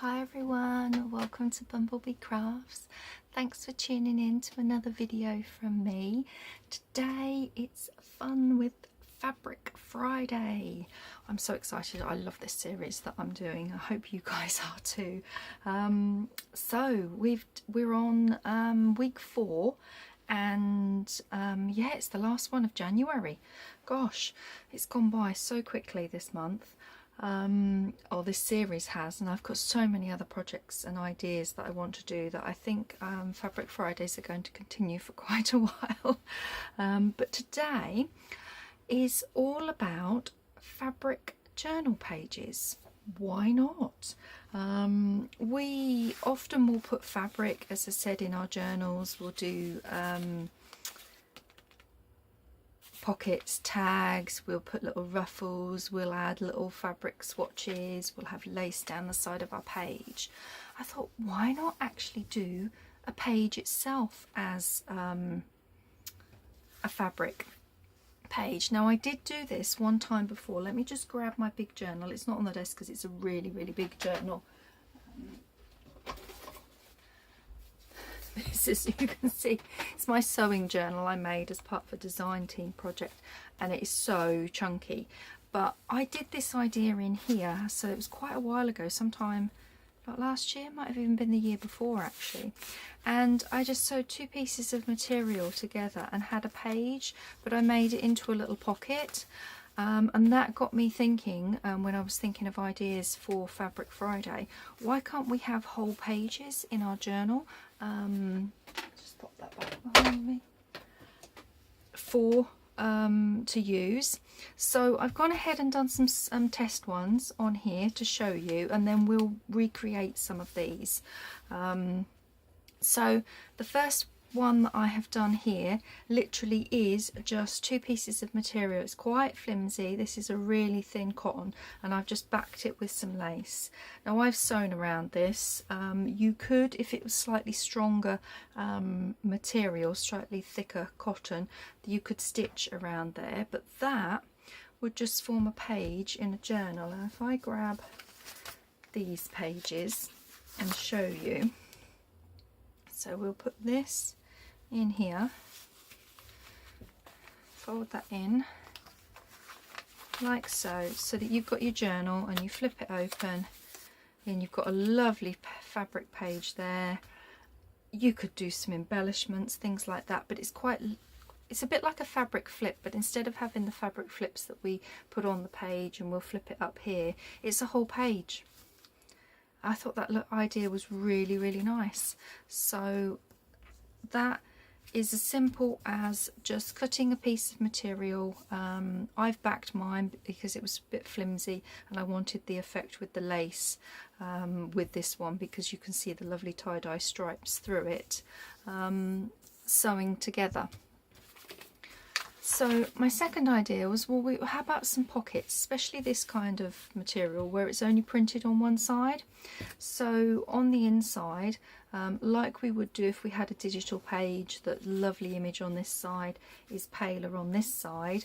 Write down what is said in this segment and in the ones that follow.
Hi everyone, welcome to BumbleBeeCrafts. Thanks for tuning in to another video from me. Today it's fun with Fabric Friday. I'm so excited. I love this series that I'm doing. I hope you guys are too. So we're on week 4 and yeah, it's the last one of January. Gosh, it's gone by so quickly this month. Or this series has, and I've got so many other projects and ideas that I want to do that I think Fabric Fridays are going to continue for quite a while. But today is all about fabric journal pages. Why not? We often will put fabric, as I said, in our journals. We'll do pockets, tags, we'll put little ruffles, we'll add little fabric swatches, we'll have lace down the side of our page. I thought, why not actually do a page itself as a fabric page? Now I did do this one time before. Let me just grab my big journal. It's not on the desk because it's a really big journal. This, as you can see, it's my sewing journal I made as part of a design team project, and it is so chunky. But I did this idea in here, so it was quite a while ago, sometime like last year, might have even been the year before actually. And I just sewed 2 pieces of material together and had a page, but I made it into a little pocket. And that got me thinking, when I was thinking of ideas for Fabric Friday, why can't we have whole pages in our journal? Just pop that back behind me. To use. So I've gone ahead and done some test ones on here to show you, and then we'll recreate some of these. So the first one that I have done here literally is just 2 pieces of material. It's quite flimsy. This is a really thin cotton, and I've just backed it with some lace. Now I've sewn around this. You could, if it was slightly stronger material, slightly thicker cotton, you could stitch around there, but that would just form a page in a journal. And if I grab these pages and show you, so we'll put this in here, fold that in like so, so that you've got your journal and you flip it open and you've got a lovely fabric page there. You could do some embellishments, things like that, but it's a bit like a fabric flip, but instead of having the fabric flips that we put on the page and we'll flip it up here, it's a whole page. I thought that idea was really nice. So that is as simple as just cutting a piece of material. I've backed mine because it was a bit flimsy and I wanted the effect with the lace with this one, because you can see the lovely tie-dye stripes through it, sewing together. So my second idea was, well, how about some pockets, especially this kind of material where it's only printed on one side. So on the inside, like we would do if we had a digital page, that lovely image on this side is paler on this side,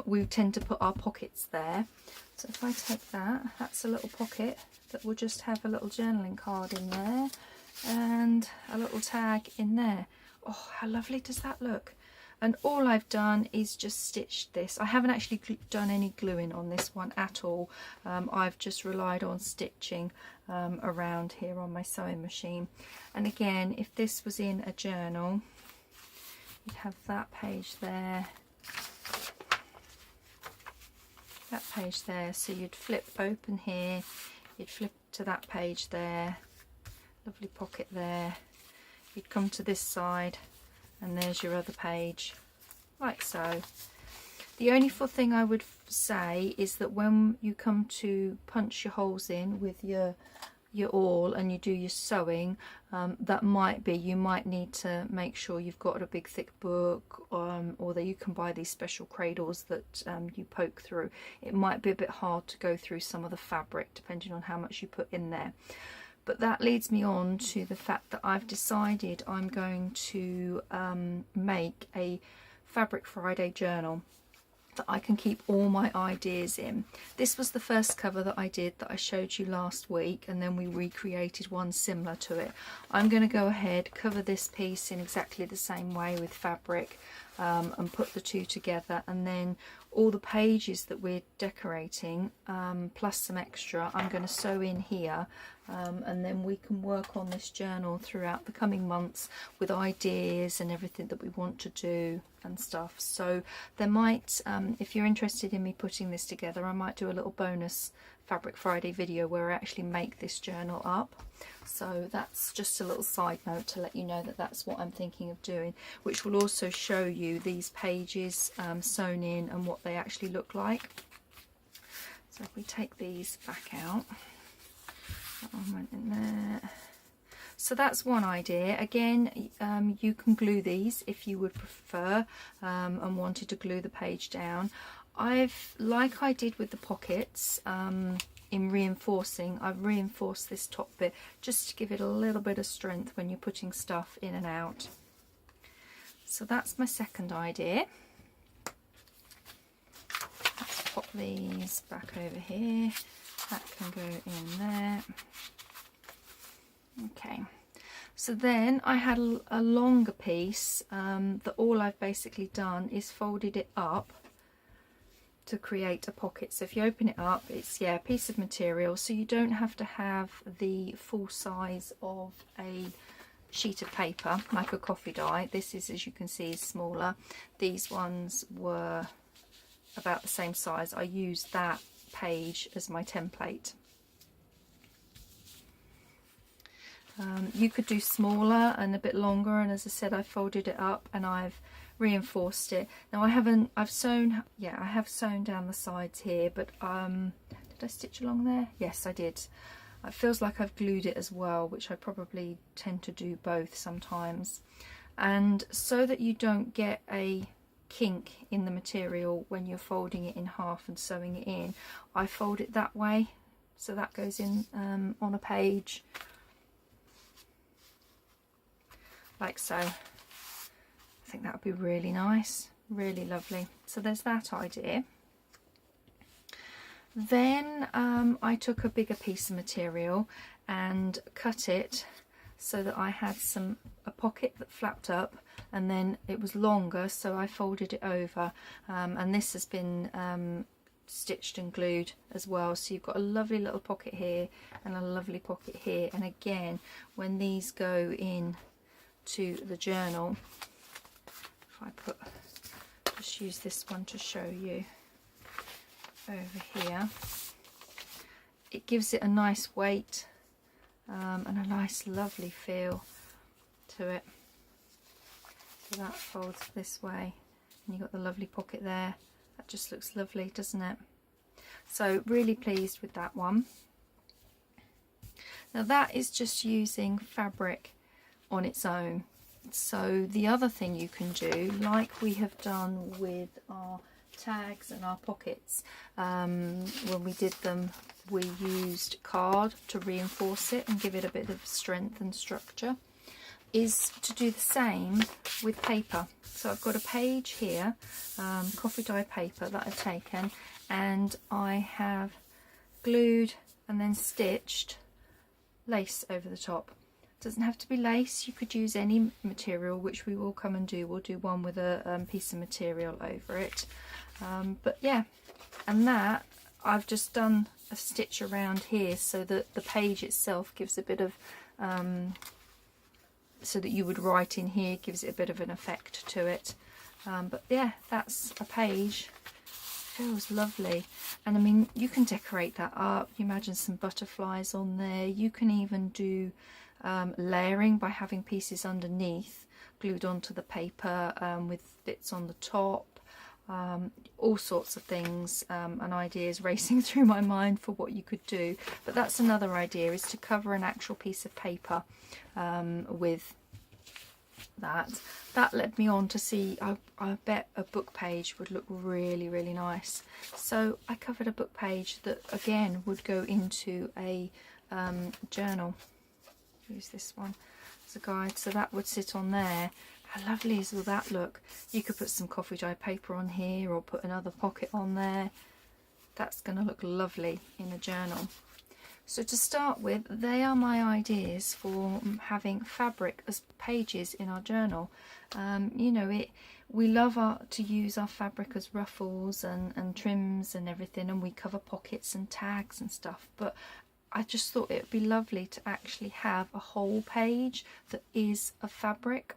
we tend to put our pockets there. So if I take that, that's a little pocket that will just have a little journaling card in there and a little tag in there. Oh, how lovely does that look? And all I've done is just stitched this. I haven't actually done any gluing on this one at all. I've just relied on stitching around here on my sewing machine. And again, if this was in a journal, you'd have that page there, that page there. So you'd flip open here, you'd flip to that page there, lovely pocket there. You'd come to this side, and there's your other page, like so. The only thing I would say is that when you come to punch your holes in with your awl and you do your sewing, you might need to make sure you've got a big thick book, or that you can buy these special cradles that you poke through. It might be a bit hard to go through some of the fabric depending on how much you put in there. But that leads me on to the fact that I've decided I'm going to make a Fabric Friday journal. that I can keep all my ideas in. This was the first cover that I did that I showed you last week, and then we recreated one similar to it. I'm going to go ahead, cover this piece in exactly the same way with fabric, and put the two together, and then all the pages that we're decorating, plus some extra, I'm going to sew in here, and then we can work on this journal throughout the coming months with ideas and everything that we want to do and stuff. So there might, if you're interested in me putting this together, I might do a little bonus Fabric Friday video where I actually make this journal up. So that's just a little side note to let you know that that's what I'm thinking of doing, which will also show you these pages sewn in and what they actually look like. So if we take these back out, that one went in there. So that's one idea. Again, you can glue these if you would prefer, and wanted to glue the page down. Like I did with the pockets, in reinforcing, I've reinforced this top bit just to give it a little bit of strength when you're putting stuff in and out. So that's my second idea. Let's pop these back over here. That can go in there. Okay, so then I had a longer piece that all I've basically done is folded it up to create a pocket. So if you open it up, it's a piece of material, so you don't have to have the full size of a sheet of paper like a coffee die. This is, as you can see, is smaller. These ones were about the same size. I used that page as my template. You could do smaller and a bit longer, and as I said, I folded it up and I've reinforced it. Now I have sewn down the sides here, but did I stitch along there? Yes, I did. It feels like I've glued it as well, which I probably tend to do both sometimes. And so that you don't get a kink in the material when you're folding it in half and sewing it in, I fold it that way, so that goes in on a page like so. I think that would be really nice, really lovely. So there's that idea. Then I took a bigger piece of material and cut it so that I had a pocket that flapped up, and then it was longer, so I folded it over, and this has been stitched and glued as well, so you've got a lovely little pocket here and a lovely pocket here. And again, when these go in to the journal, if I just use this one to show you over here, it gives it a nice weight and a nice lovely feel to it. So that folds this way, and you've got the lovely pocket there. That just looks lovely, doesn't it? So really pleased with that one. Now that is just using fabric on its own. So the other thing you can do, like we have done with our tags and our pockets, when we did them, we used card to reinforce it and give it a bit of strength and structure, is to do the same with paper. So I've got a page here, coffee dye paper that I've taken, and I have glued and then stitched lace over the top. Doesn't have to be lace, you could use any material, which we will come and do. We'll do one with a piece of material over it, but yeah. And that I've just done a stitch around here so that the page itself gives a bit of so that you would write in here, gives it a bit of an effect to it. But yeah, that's a page. Feels lovely. And I mean, you can decorate that up. You imagine some butterflies on there. You can even do layering by having pieces underneath glued onto the paper, with bits on the top, all sorts of things, and ideas racing through my mind for what you could do. But that's another idea, is to cover an actual piece of paper with that. That led me on to see, I bet a book page would look really, really nice. So I covered a book page that again would go into a journal. Use this one as a guide, so that would sit on there, How lovely is all that look? You could put some coffee dye paper on here or put another pocket on there. That's going to look lovely in a journal. So to start with, they are my ideas for having fabric as pages in our journal. You know, we love to use our fabric as ruffles and trims and everything, and we cover pockets and tags and stuff, but I just thought it would be lovely to actually have a whole page that is of fabric.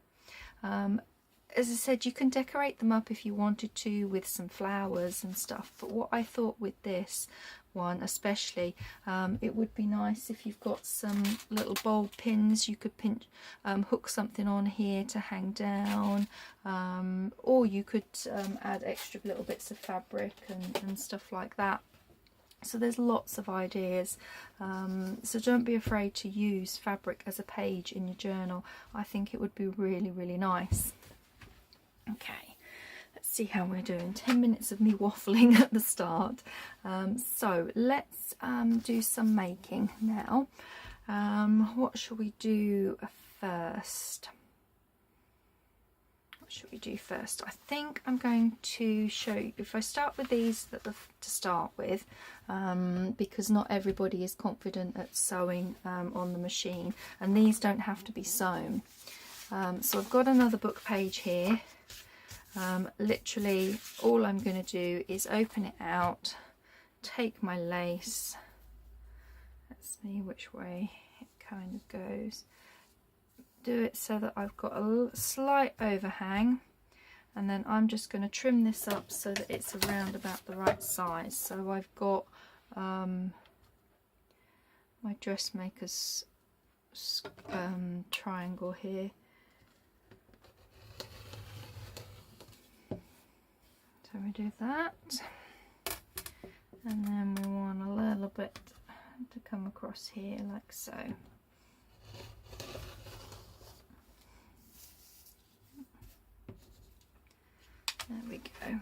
As I said, you can decorate them up if you wanted to with some flowers and stuff, but what I thought with this one especially, it would be nice if you've got some little bulb pins. You could hook something on here to hang down, or you could add extra little bits of fabric and stuff like that. So there's lots of ideas, so don't be afraid to use fabric as a page in your journal. I think it would be really, really nice. Okay, let's see how we're doing. 10 minutes of me waffling at the start. So let's do some making now. What shall we do first? What should we do first? I think I'm going to show you, if I start with these to start with, because not everybody is confident at sewing on the machine, and these don't have to be sewn. So I've got another book page here. Literally all I'm going to do is open it out, take my lace, let's see which way it kind of goes, do it so that I've got a slight overhang, and then I'm just going to trim this up so that it's around about the right size. So I've got my dressmaker's triangle here. So we do that, and then we want a little bit to come across here like so. There we go.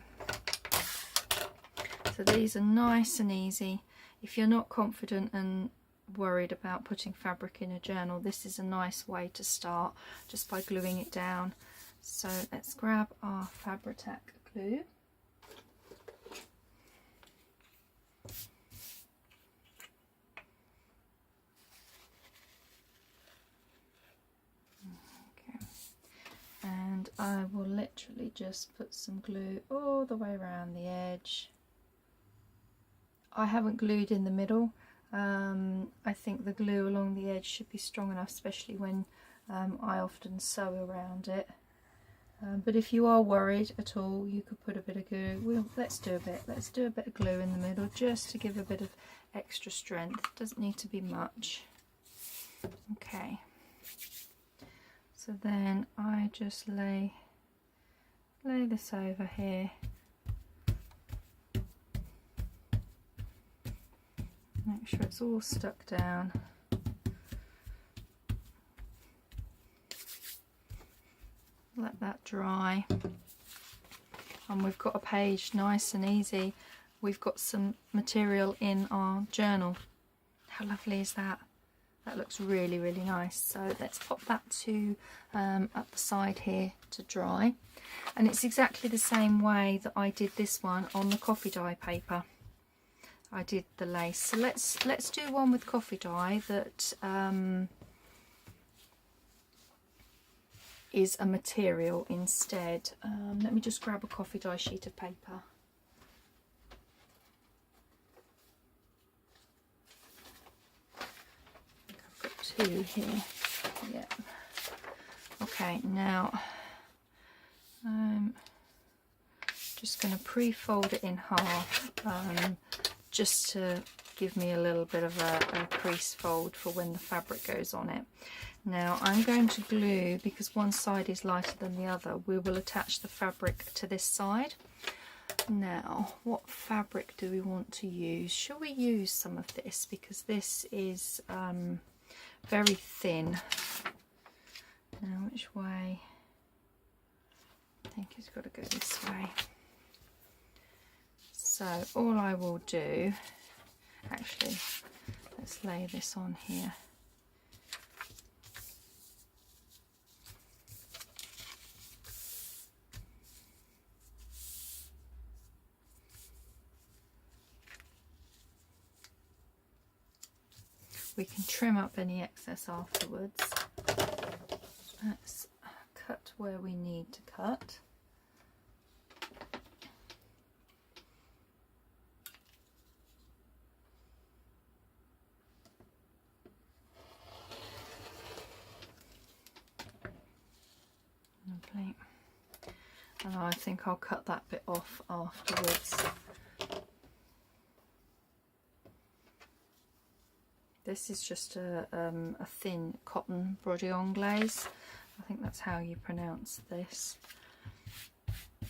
So these are nice and easy. If you're not confident and worried about putting fabric in a journal, this is a nice way to start, just by gluing it down. So let's grab our Fabri-Tac glue. And I will literally just put some glue all the way around the edge. I haven't glued in the middle. I think the glue along the edge should be strong enough, especially when I often sew around it. But if you are worried at all, you could put a bit of glue. Well, let's do a bit of glue in the middle just to give a bit of extra strength. Doesn't need to be much. Okay. So then I just lay this over here. Make sure it's all stuck down. Let that dry. And we've got a page nice and easy. We've got some material in our journal. How lovely is that? That looks really, really nice. So let's pop that to at the side here to dry. And it's exactly the same way that I did this one on the coffee dye paper. I did the lace. So let's do one with coffee dye that is a material instead. Let me just grab a coffee dye sheet of paper. Two here. Yeah. Okay, now I'm just going to pre-fold it in half, just to give me a little bit of a crease fold for when the fabric goes on it. Now I'm going to glue, because one side is lighter than the other, we will attach the fabric to this side. Now, what fabric do we want to use? Shall we use some of this, because this is very thin. Now, which way? I think it's got to go this way. So all I will do, actually, let's lay this on here. We can trim up any excess afterwards. Let's cut where we need to cut. Lovely. And I think I'll cut that bit off afterwards. This is just a thin cotton brodillon glaze. I think that's how you pronounce this. I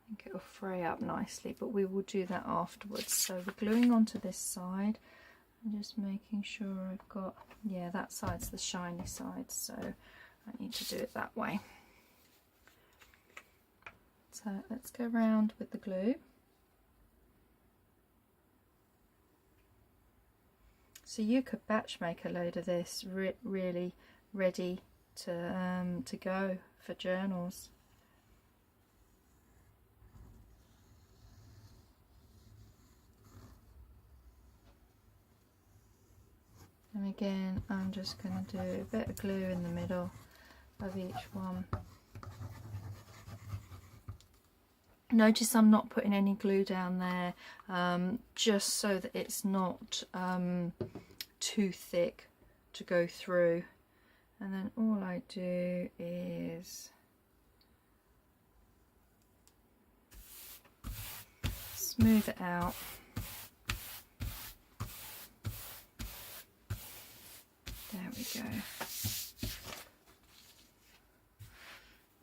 think it'll fray up nicely, but we will do that afterwards. So we're gluing onto this side and just making sure I've got, yeah, that side's the shiny side, so I need to do it that way. So let's go round with the glue. So you could batch make a load of this, really ready to go for journals. And again, I'm just going to do a bit of glue in the middle of each one. Notice I'm not putting any glue down there, just so that it's not too thick to go through. And then all I do is smooth it out. There we go.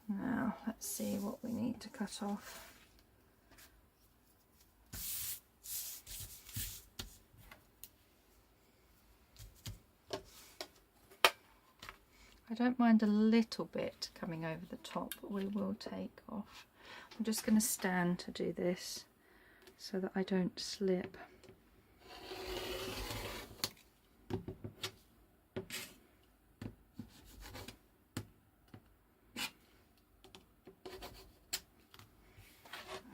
Now let's see what we need to cut off. I don't mind a little bit coming over the top, but we will take off. I'm just going to stand to do this so that I don't slip.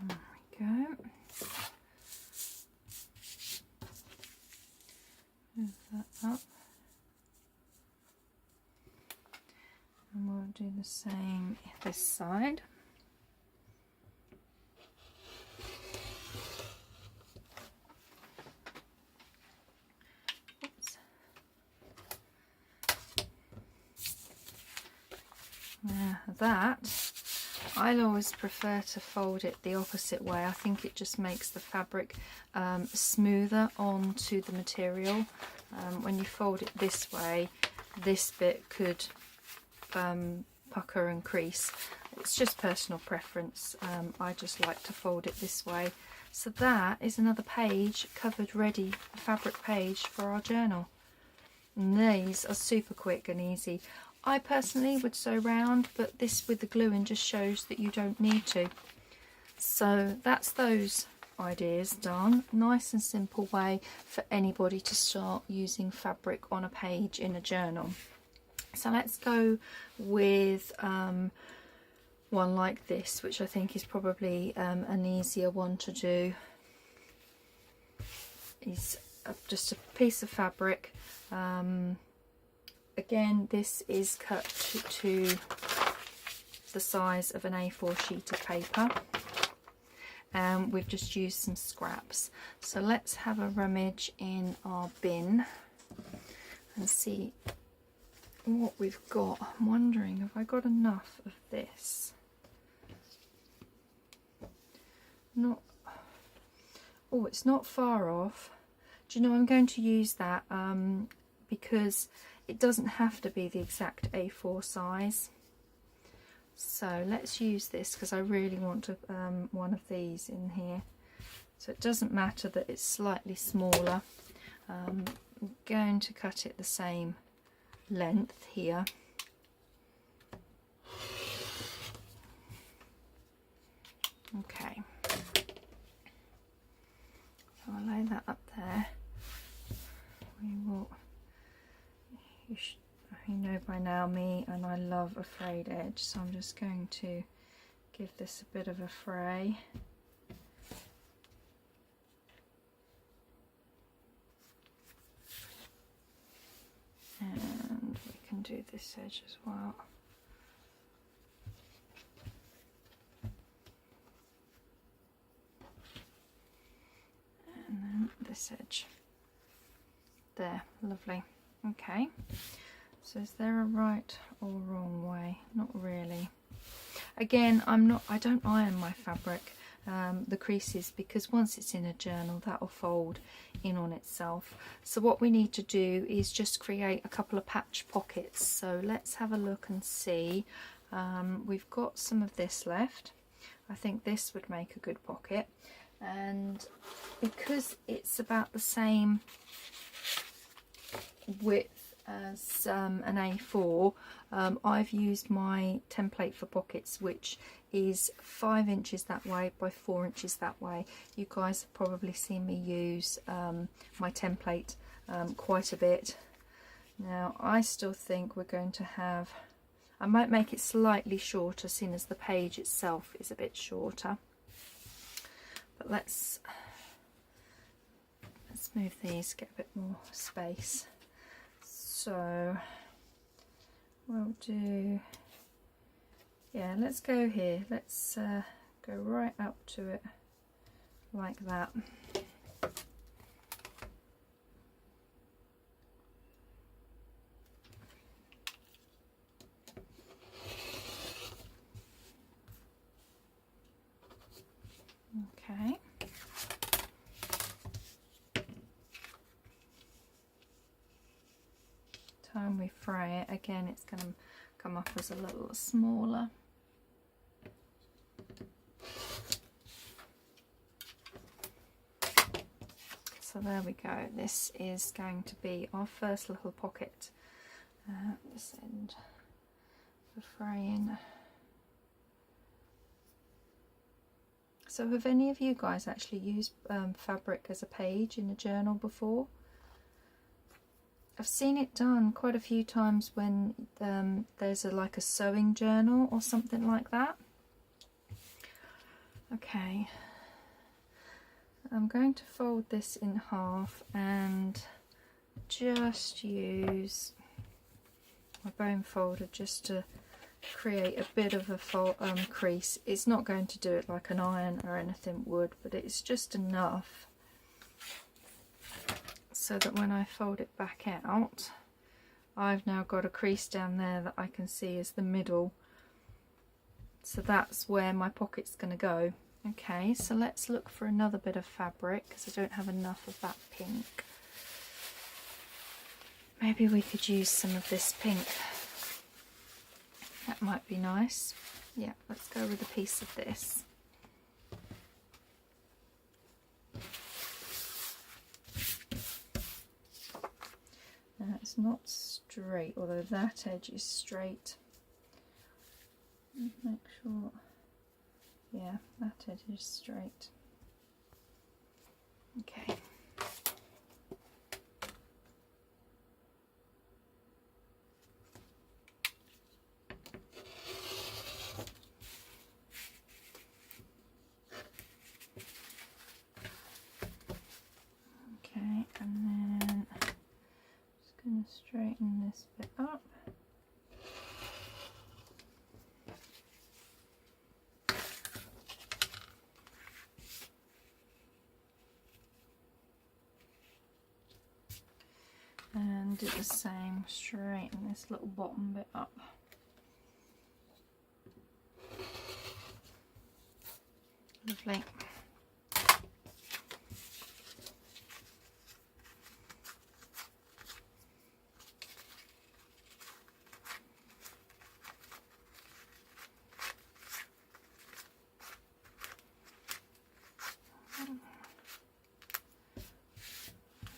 There we go. Move that up. And we'll do the same this side. Oops. Now that, I'll always prefer to fold it the opposite way. I think it just makes the fabric smoother onto the material. When you fold it this way, this bit could pucker and crease. It's just personal preference. I just like to fold it this way. So that is another page covered ready, a fabric page for our journal. And these are super quick and easy. I personally would sew round, but this with the gluing just shows that you don't need to. So that's those ideas done. Nice and simple way for anybody to start using fabric on a page in a journal. So let's go with one like this, which I think is probably an easier one to do. It's just a piece of fabric. Again, this is cut to the size of an A4 sheet of paper. We've just used some scraps. So let's have a rummage in our bin and see what we've got. I'm wondering, have I got enough of this? Not, oh, it's not far off. Do you know, I'm going to use that because it doesn't have to be the exact A4 size. So let's use this because I really want to, one of these in here. So it doesn't matter that it's slightly smaller. I'm going to cut it the same length here. Okay. So I'll lay that up there. We will, you know by now me, and I love a frayed edge, so I'm just going to give this a bit of a fray. do this edge as well. And then this edge. There, lovely. Okay, so is there a right or wrong way? Not really. Again, I don't iron my fabric, the creases, because once it's in a journal that will fold in on itself. So what we need to do is just create a couple of patch pockets. So let's have a look and see. We've got some of this left. I think this would make a good pocket, and because it's about the same width as an A4, I've used my template for pockets, which is 5 inches that way by 4 inches that way. You guys have probably seen me use my template quite a bit. Now I still think we're going to have, I might make it slightly shorter, seeing as the page itself is a bit shorter, but let's move these, get a bit more space. So we'll do, yeah, let's go here. Let's go right up to it like that. Okay. Time we fray it, again it's going to come up as a little smaller. So there we go, this is going to be our first little pocket at this end for fraying. So have any of you guys actually used fabric as a page in a journal before? I've seen it done quite a few times when there's like a sewing journal or something like that. Okay, I'm going to fold this in half and just use my bone folder just to create a bit of a crease. It's not going to do it like an iron or anything would, but it's just enough so that when I fold it back out, I've now got a crease down there that I can see as the middle. So that's where my pocket's going to go. Okay, so let's look for another bit of fabric because I don't have enough of that pink. Maybe we could use some of this pink. That might be nice. Yeah, let's go with a piece of this. Now it's not straight, although that edge is straight. Make sure, yeah, that edge is straight. Okay. Okay, and then just going to straighten this bit up. And do the same, straighten this little bottom bit up. Lovely.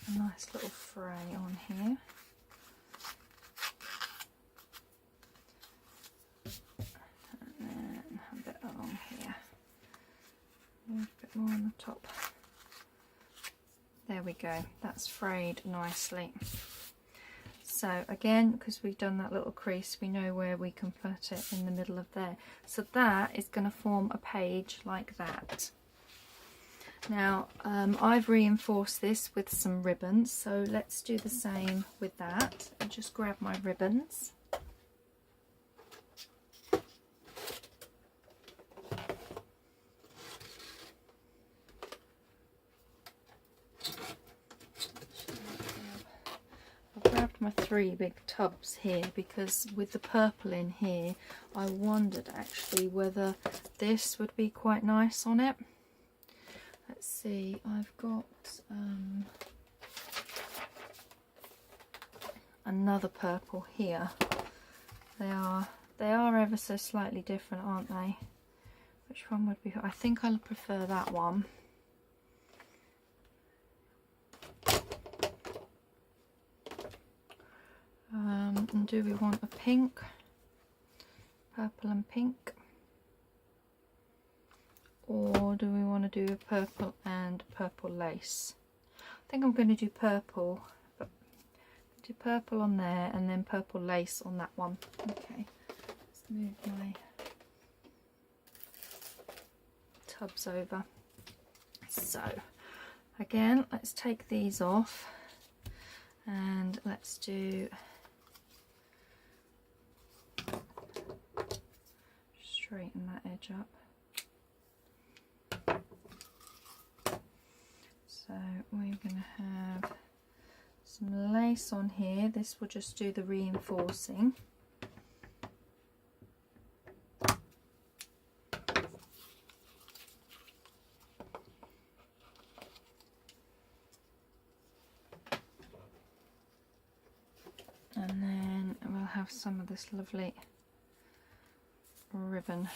A nice little fray on here. And then a bit along here. A bit more on the top. There we go, that's frayed nicely. So again, because we've done that little crease, we know where we can put it in the middle of there. So that is going to form a page like that. Now I've reinforced this with some ribbons, so let's do the same with that and just grab my ribbons. my 3 big tubs here, because with the purple in here I wondered actually whether this would be quite nice on it. Let's see, I've got another purple here. They are ever so slightly different, aren't they? Which one would be? I think I'll prefer that one. And do we want a pink? Purple and pink? Or do we want to do a purple and purple lace? I think I'm going to do purple, but do purple on there and then purple lace on that one. Okay, let's move my tubs over. So again, let's take these off and let's do straighten that edge up. So we're going to have some lace on here. This will just do the reinforcing. And then we'll have some of this lovely ribbon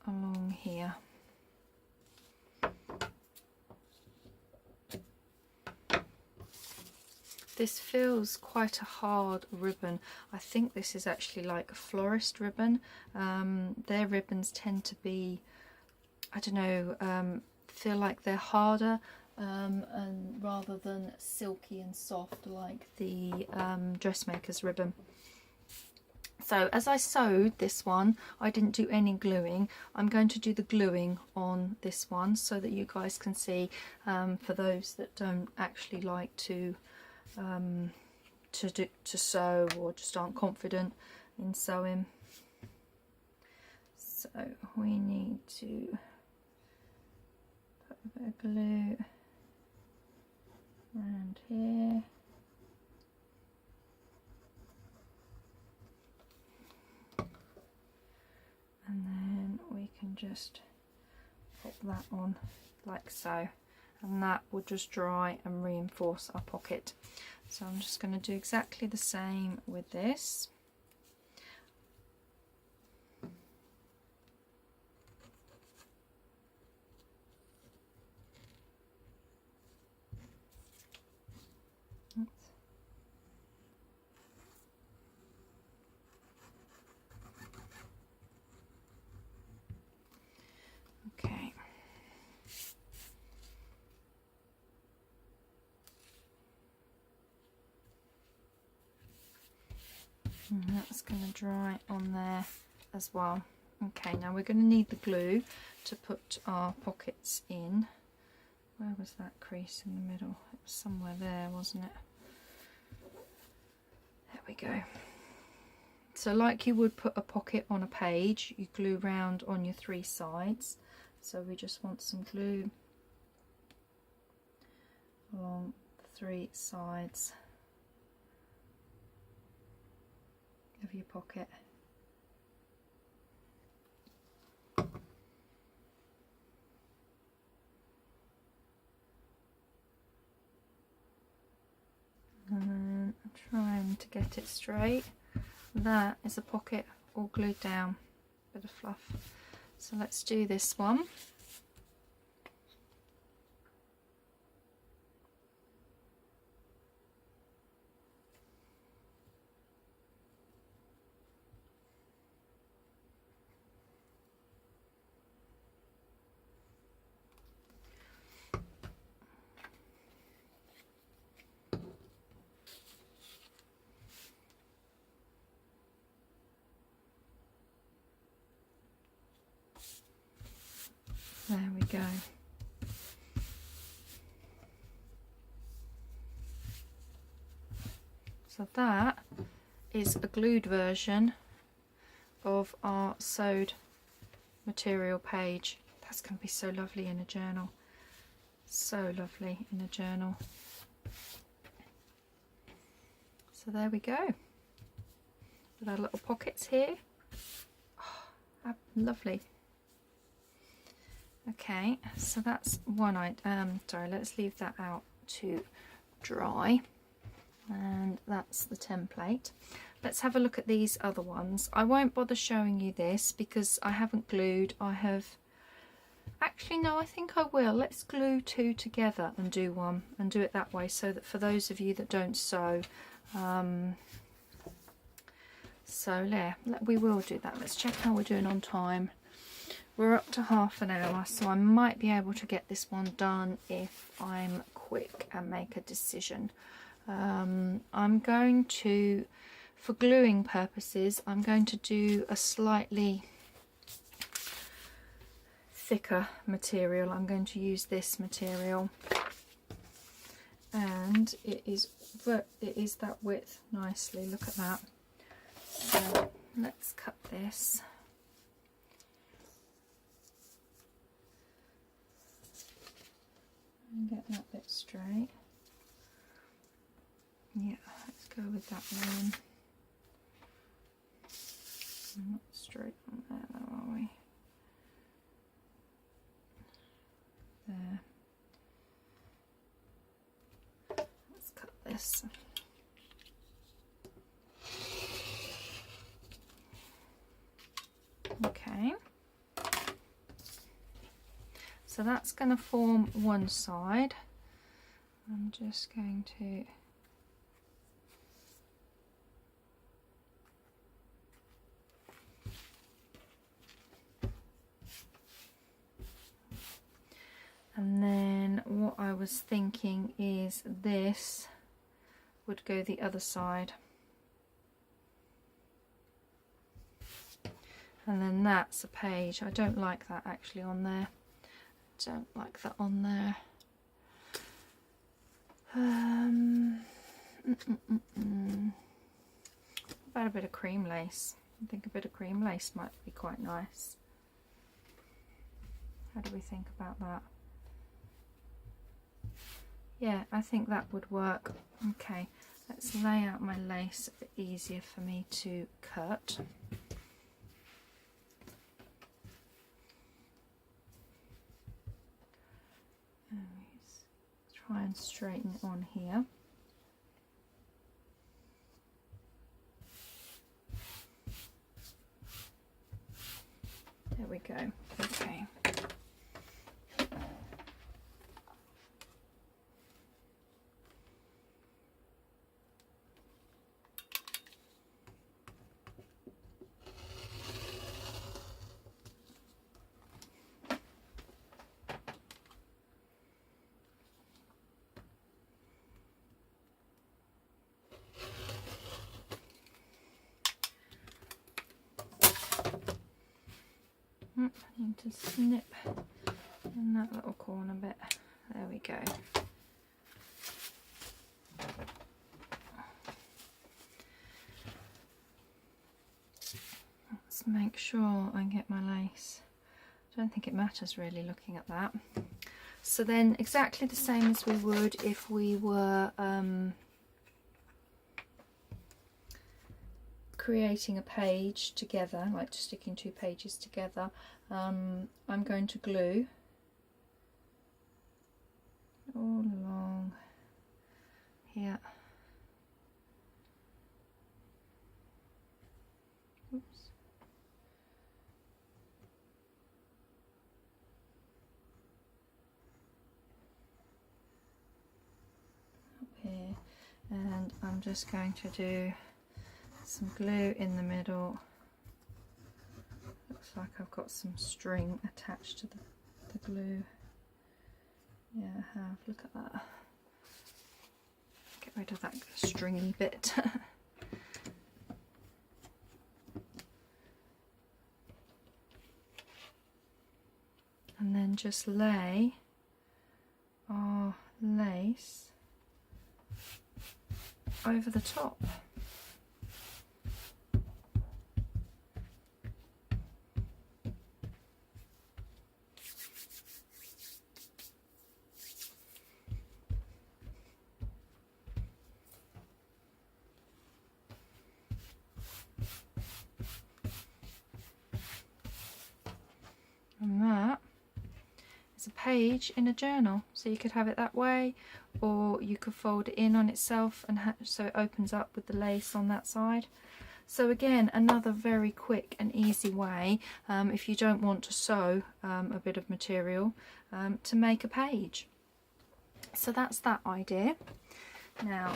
along here. This feels quite a hard ribbon. I think this is actually like a florist ribbon. Their ribbons tend to be, I don't know, feel like they're harder and rather than silky and soft like the dressmaker's ribbon. So as I sewed this one, I didn't do any gluing. I'm going to do the gluing on this one so that you guys can see, for those that don't actually like to sew or just aren't confident in sewing. So we need to put a bit of glue around here. And then we can just pop that on like so, and that will just dry and reinforce our pocket. So I'm just going to do exactly the same with this. Okay. And that's going to dry on there as well. Okay, now we're going to need the glue to put our pockets in. Where was that crease in the middle? It was somewhere there, wasn't it? There we go. So like you would put a pocket on a page, you glue round on your 3 sides. So we just want some glue along the 3 sides of your pocket. And then I'm trying to get it straight. That is a pocket all glued down, bit of fluff. So let's do this one. There we go. So that is a glued version of our sewed material page. That's going to be so lovely in a journal. So lovely in a journal. So there we go. With our little pockets here. Oh, lovely. Okay, so that's one item. Sorry, let's leave that out to dry. And that's the template. Let's have a look at these other ones. I won't bother showing you this because I haven't glued. I have... Actually, no, I think I will. Let's glue two together and do one and do it that way, so that for those of you that don't sew, so yeah, we will do that. Let's check how we're doing on time. We're up to half an hour, so I might be able to get this one done if I'm quick and make a decision. I'm going to, for gluing purposes, I'm going to do a slightly thicker material. I'm going to use this material, and it is that width nicely. Look at that. So let's cut this. And get that bit straight. Yeah, let's go with that one. Not straight on there though, are we? There. Let's cut this. Okay. So that's going to form one side. I'm just going to and then what I was thinking is this would go the other side, and then that's a page. I don't like that actually on there. Don't like that on there. What about a bit of cream lace? I think a bit of cream lace might be quite nice. How do we think about that? Yeah, I think that would work. Okay, let's lay out my lace a bit easier for me to cut. Try and straighten it on here. There we go. Okay. I need to snip in that little corner bit. There we go. Let's make sure I get my lace. I don't think it matters really looking at that. So then exactly the same as we would if we were creating a page together, like sticking two pages together. I'm going to glue all along here. Oops. Up here, and I'm just going to do some glue in the middle. Looks like I've got some string attached to the glue. Yeah, I have. Look at that. Get rid of that stringy bit. And then just lay our lace over the top. page in a journal. So you could have it that way, or you could fold it in on itself and so it opens up with the lace on that side. So again, another very quick and easy way, if you don't want to sew a bit of material, to make a page. So that's that idea. Now,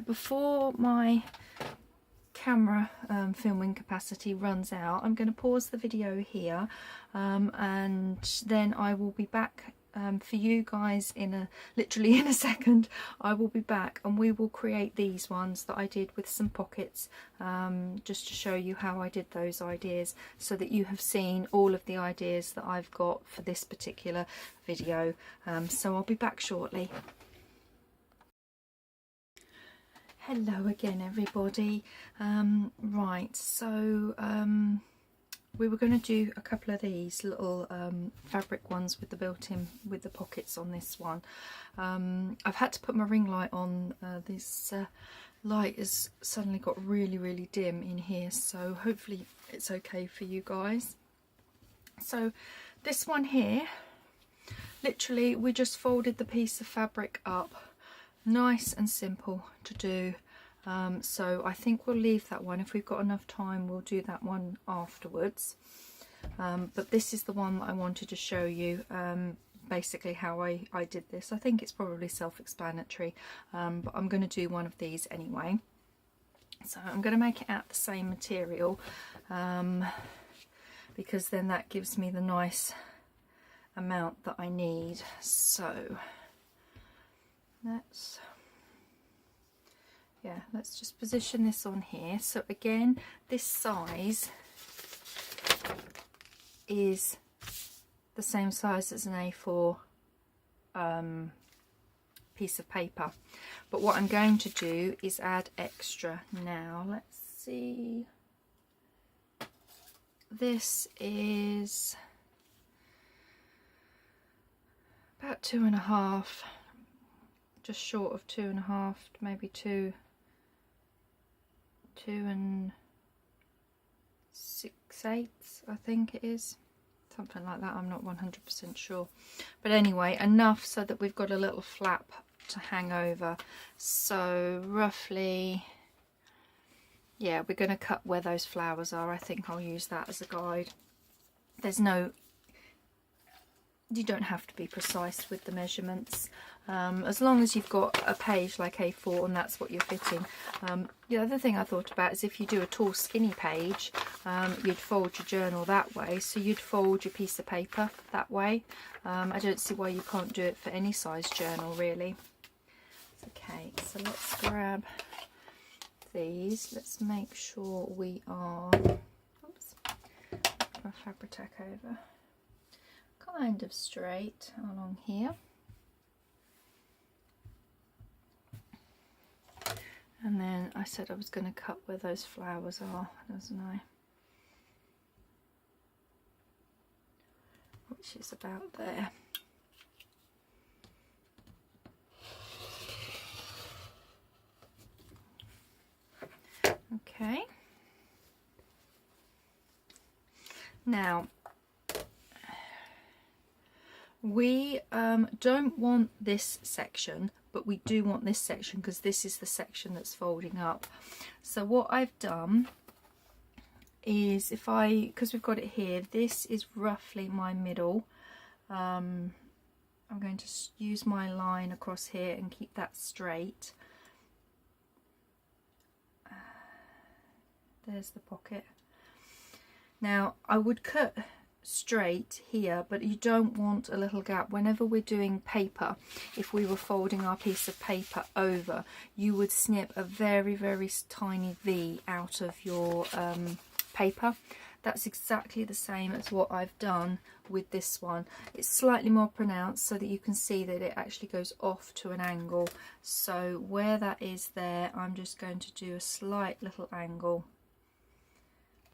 before my camera filming capacity runs out, I'm going to pause the video here, and then I will be back for you guys literally in a second. I will be back and we will create these ones that I did with some pockets, just to show you how I did those ideas, so that you have seen all of the ideas that I've got for this particular video. So I'll be back shortly. Hello again, everybody. Right, so we were going to do a couple of these little fabric ones with the pockets on this one. I've had to put my ring light on. This light has suddenly got really dim in here, so hopefully it's okay for you guys. So this one here, literally we just folded the piece of fabric up. Nice and simple to do. So I think we'll leave that one. If we've got enough time, we'll do that one afterwards. But this is the one that I wanted to show you, basically how I did this. I think it's probably self-explanatory, but I'm going to do one of these anyway. So I'm going to make it out the same material, because then that gives me the nice amount that I need. So let's just position this on here. So again, this size is the same size as an A4 piece of paper, but what I'm going to do is add extra. Now let's see, this is about 2.5, just short of 2.5, maybe 2 and 6/8, I think it is, something like that. I'm not 100% sure, but anyway, enough so that we've got a little flap to hang over. So roughly, yeah, we're going to cut where those flowers are. I think I'll use that as a guide. You don't have to be precise with the measurements, as long as you've got a page like A4 and that's what you're fitting. The other thing I thought about is if you do a tall skinny page, you'd fold your journal that way, so you'd fold your piece of paper that way. I don't see why you can't do it for any size journal really. Okay, so let's grab these. Let's make sure we are, oops, my Fabri-Tac over, kind of straight along here. And then I said I was going to cut where those flowers are, wasn't I? Which is about there. Okay. Now, we don't want this section, but we do want this section because this is the section that's folding up. So what I've done is, because we've got it here, this is roughly my middle. I'm going to use my line across here and keep that straight. There's the pocket. Now I would cut straight here, but you don't want a little gap. Whenever we're doing paper, if we were folding our piece of paper over, you would snip a very tiny V out of your paper. That's exactly the same as what I've done with this one. It's slightly more pronounced so that you can see that it actually goes off to an angle. So where that is there, I'm just going to do a slight little angle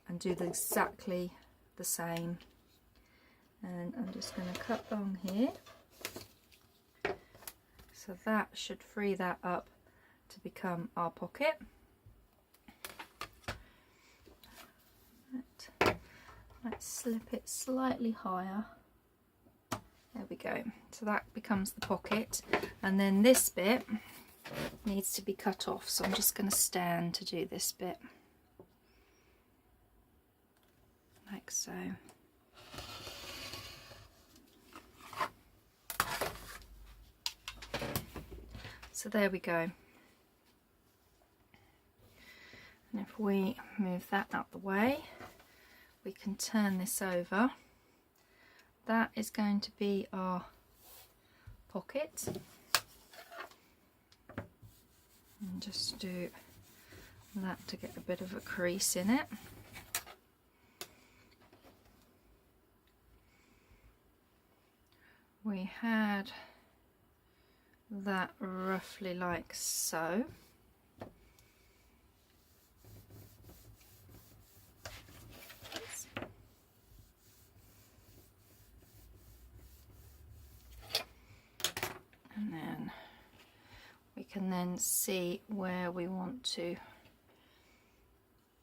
and do exactly the same. And I'm just going to cut along here. So that should free that up to become our pocket. Let's slip it slightly higher There we go. So that becomes the pocket, and then this bit needs to be cut off, so I'm just going to stand to do this bit like so. So there we go. And if we move that out the way, we can turn this over. That is going to be our pocket. And just do that to get a bit of a crease in it. We had that roughly like so. And then we can then see where we want to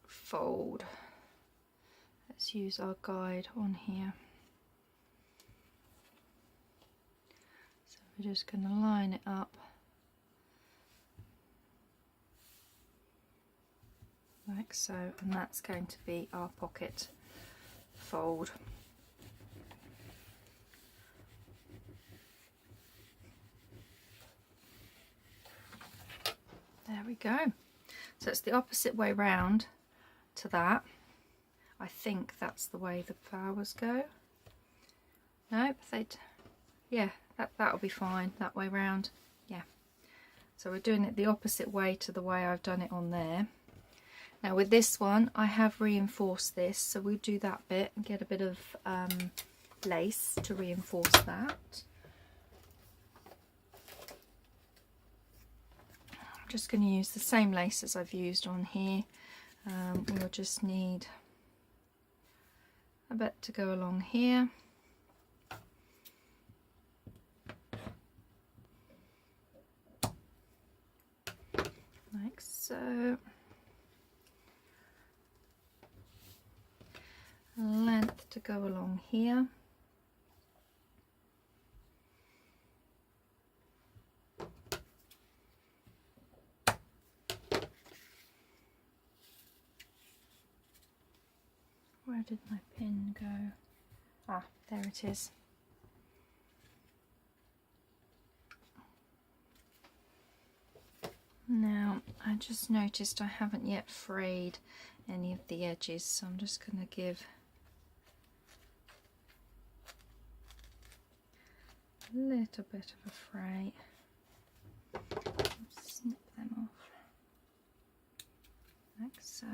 fold. Let's use our guide on here. So we're just going to line it up like so, and that's going to be our pocket fold. There we go. So it's the opposite way round to that. I think that's the way the flowers go. Nope, yeah, that'll be fine that way round. Yeah. So we're doing it the opposite way to the way I've done it on there. Now with this one, I have reinforced this, so we'll do that bit and get a bit of lace to reinforce that. I'm just going to use the same lace as I've used on here. We'll just need a bit to go along here. Like so. Length to go along here. Where did my pin go? Ah, there it is. Now, I just noticed I haven't yet frayed any of the edges, so I'm just going to give a little bit of a fray. Snip them off like so.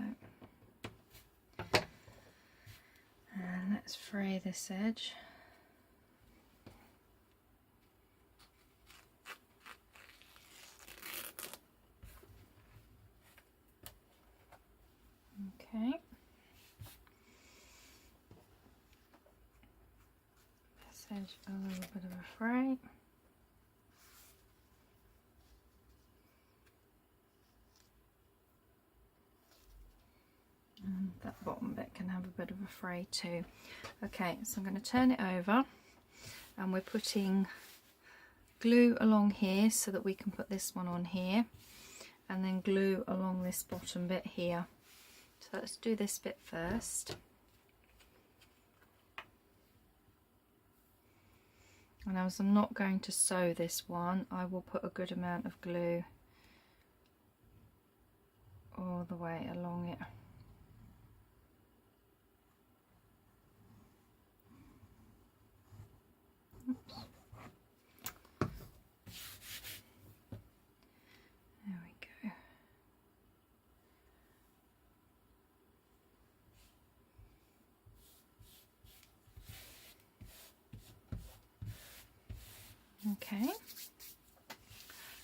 And let's fray this edge. Okay. This edge a little bit of a fray. And that bottom bit can have a bit of a fray too. Okay, so I'm going to turn it over, and we're putting glue along here so that we can put this one on here, and then glue along this bottom bit here. So let's do this bit first. And as I'm not going to sew this one, I will put a good amount of glue all the way along it. Oops. There we go. Okay,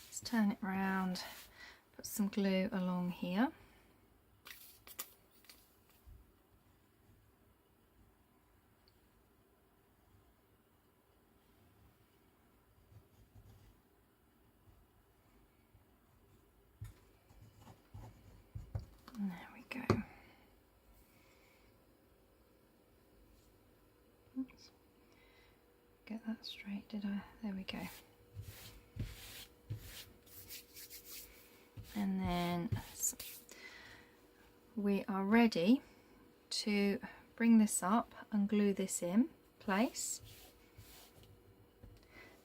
let's turn it round, put some glue along here. And there we go. Oops. get that straight, did I? There we go. And then we are ready to bring this up and glue this in place,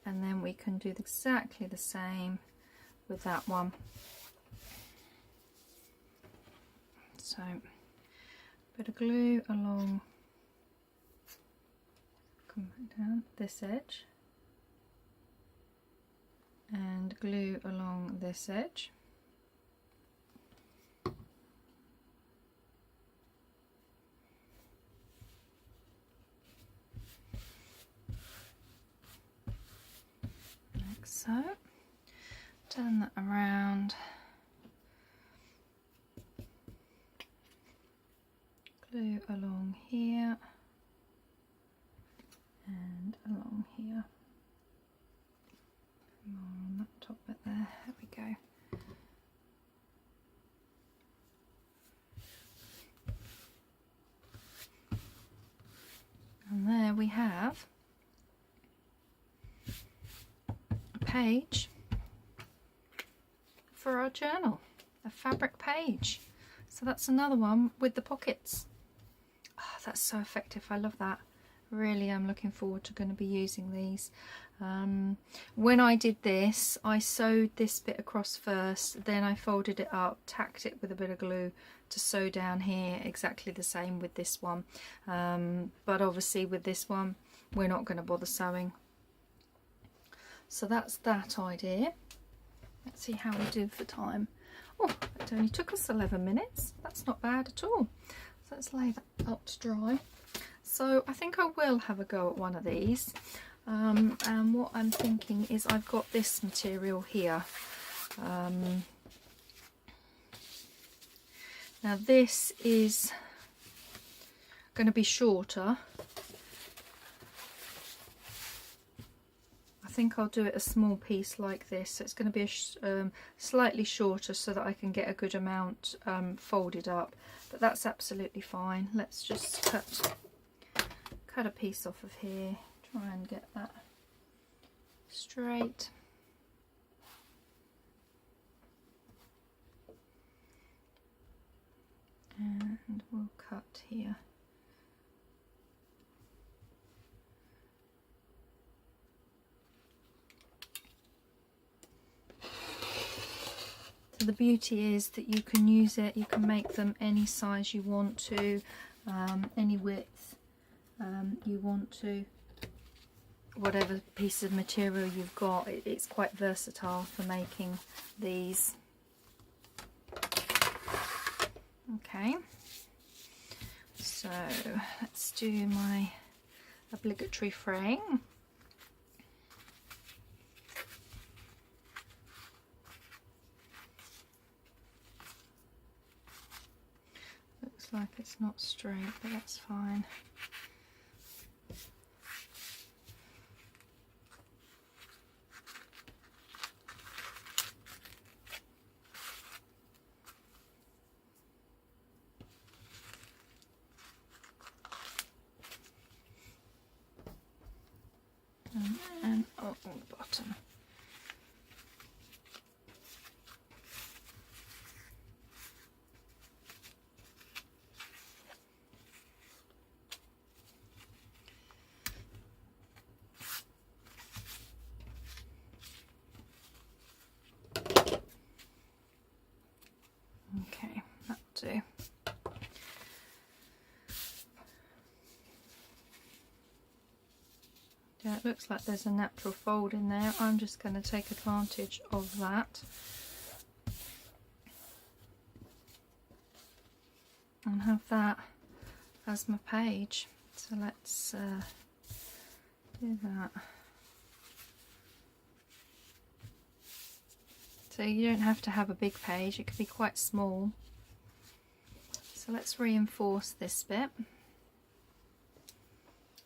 and then we can do exactly the same with that one. So bit of glue along, come back down this edge, and glue along this edge. Like so. Turn that around. Glue along here and along here. More on that top bit there. There we go. And there we have a page for our journal, a fabric page. So that's another one with the pockets. Oh, that's so effective. I love that. Really, I'm looking forward to going to be using these. When I did this, I sewed this bit across first, then I folded it up, tacked it with a bit of glue to sew down here. Exactly the same with this one, but obviously with this one we're not going to bother sewing. So that's that idea. Let's see how we do for time. Oh, it only took us 11 minutes. That's not bad at all. So let's lay that up to dry. So I think I will have a go at one of these. And what I'm thinking is I've got this material here. Now this is going to be shorter. I think I'll do it a small piece like this. So it's going to be slightly shorter so that I can get a good amount folded up. But that's absolutely fine. Let's just cut a piece off of here. Try and get that straight. And we'll cut here. So the beauty is that you can use it, you can make them any size you want to, any width you want to. Whatever piece of material you've got, it's quite versatile for making these. Okay, so let's do my obligatory frame. Looks like it's not straight, but that's fine. And on the bottom. Okay, that'll do. Yeah, it looks like there's a natural fold in there. I'm just going to take advantage of that and have that as my page. So let's do that. So you don't have to have a big page, it could be quite small. So let's reinforce this bit.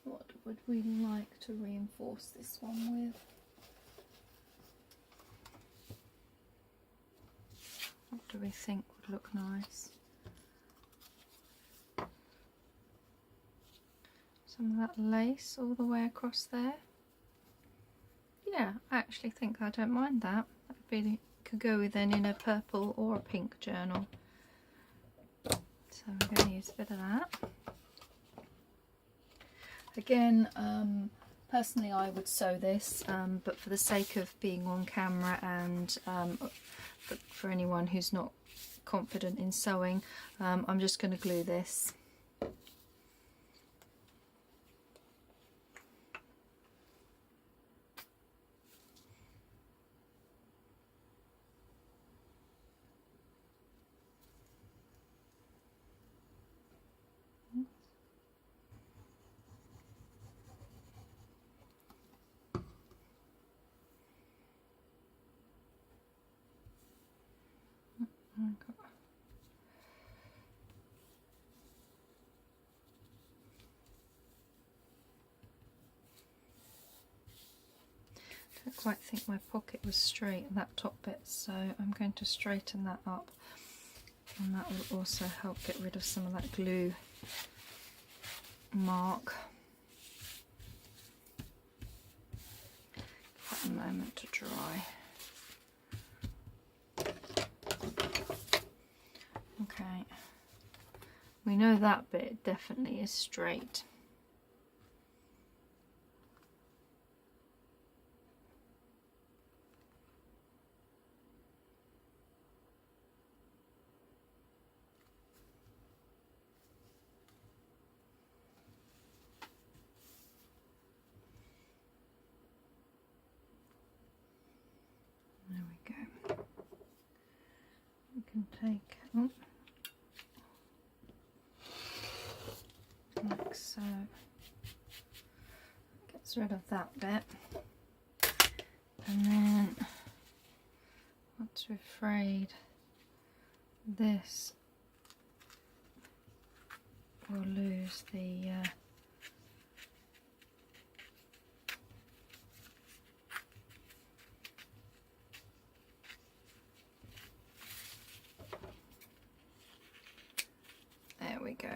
What would we like to reinforce this one with? What do we think would look nice? Some of that lace all the way across there. Yeah, I actually think I don't mind that. That really could go with then in a purple or a pink journal. So I'm going to use a bit of that. Again, personally I would sew this, but for the sake of being on camera and for anyone who's not confident in sewing, I'm just going to glue this. I don't quite think my pocket was straight, that top bit, so I'm going to straighten that up, and that will also help get rid of some of that glue mark. Give it a moment to dry. Okay, we know that bit definitely is straight. There we go. We can take, like so. Gets rid of that bit. And then, once we've frayed this, we'll lose the there we go.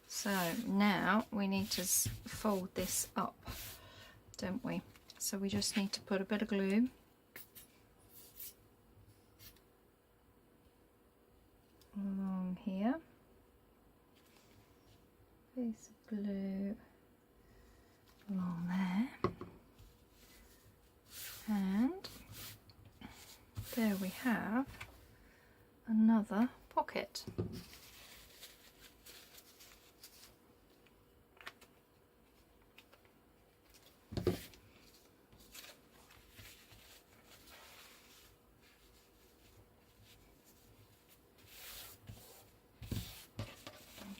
So now we need to fold this up, don't we? So we just need to put a bit of glue along here, piece of glue along there, and there we have another pocket.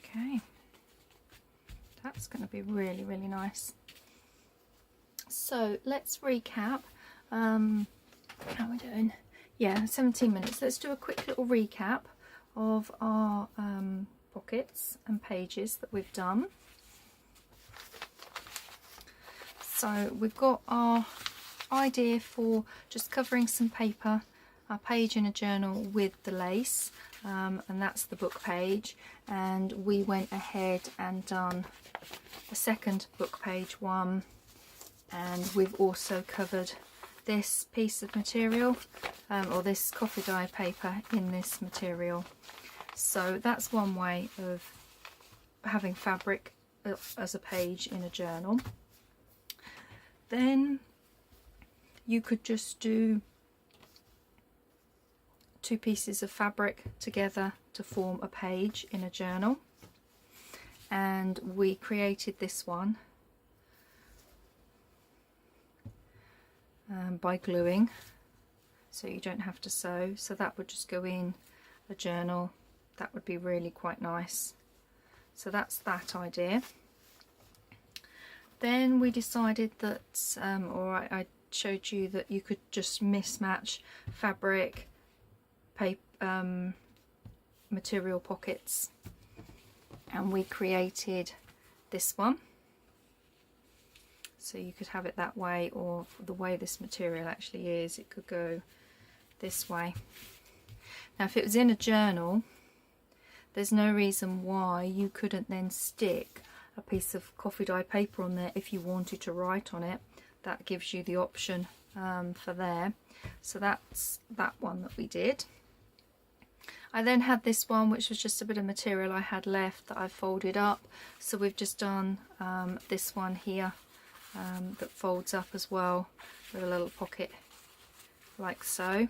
Okay, that's going to be really, really nice. So let's recap. How are we doing? Yeah, 17 minutes. Let's do a quick little recap of our pockets and pages that we've done. So we've got our idea for just covering some paper, a page in a journal with the lace, and that's the book page, and we went ahead and done the second book page one, and we've also covered this piece of material, or this coffee dye paper in this material. So that's one way of having fabric as a page in a journal. Then you could just do two pieces of fabric together to form a page in a journal, and we created this one by gluing, so you don't have to sew. So that would just go in a journal. That would be really quite nice. So that's that idea. Then we decided that, or I showed you that you could just mismatch fabric, paper, material pockets, and we created this one. So you could have it that way, or the way this material actually is, it could go this way. Now if it was in a journal, there's no reason why you couldn't then stick a piece of coffee dye paper on there if you wanted to write on it. That gives you the option for there. So that's that one that we did. I then had this one, which was just a bit of material I had left that I folded up. So we've just done this one here that folds up as well with a little pocket like so.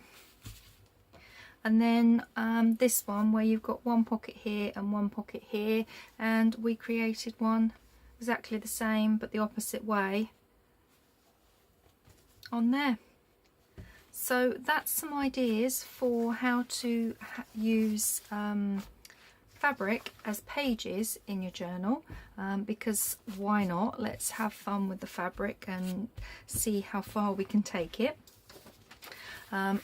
And then this one where you've got one pocket here and one pocket here, and we created one exactly the same but the opposite way on there. So that's some ideas for how to use fabric as pages in your journal, because why not? Let's have fun with the fabric and see how far we can take it.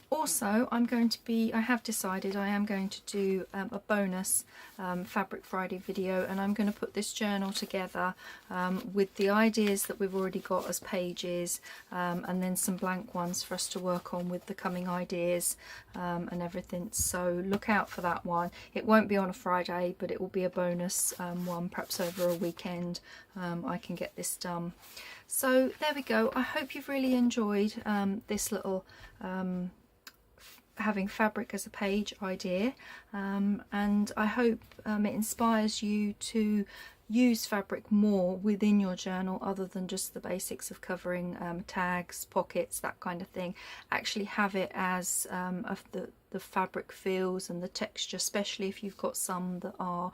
Also, I have decided I am going to do a bonus Fabric Friday video, and I'm going to put this journal together with the ideas that we've already got as pages, and then some blank ones for us to work on with the coming ideas and everything. So look out for that one. It won't be on a Friday, but it will be a bonus one, perhaps over a weekend. I can get this done. So there we go. I hope you've really enjoyed this little having fabric as a page idea, and I hope it inspires you to use fabric more within your journal other than just the basics of covering tags, pockets, that kind of thing. Actually have it as the fabric feels and the texture, especially if you've got some that are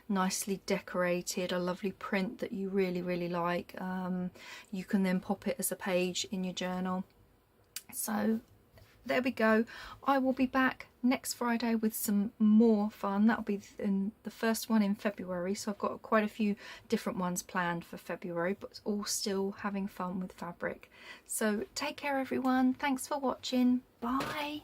nicely decorated, a lovely print that you really like. You can then pop it as a page in your journal. So there we go. I will be back next Friday with some more fun. That'll be in the first one in February, so I've got quite a few different ones planned for February, but all still having fun with fabric. So take care everyone. Thanks for watching. Bye.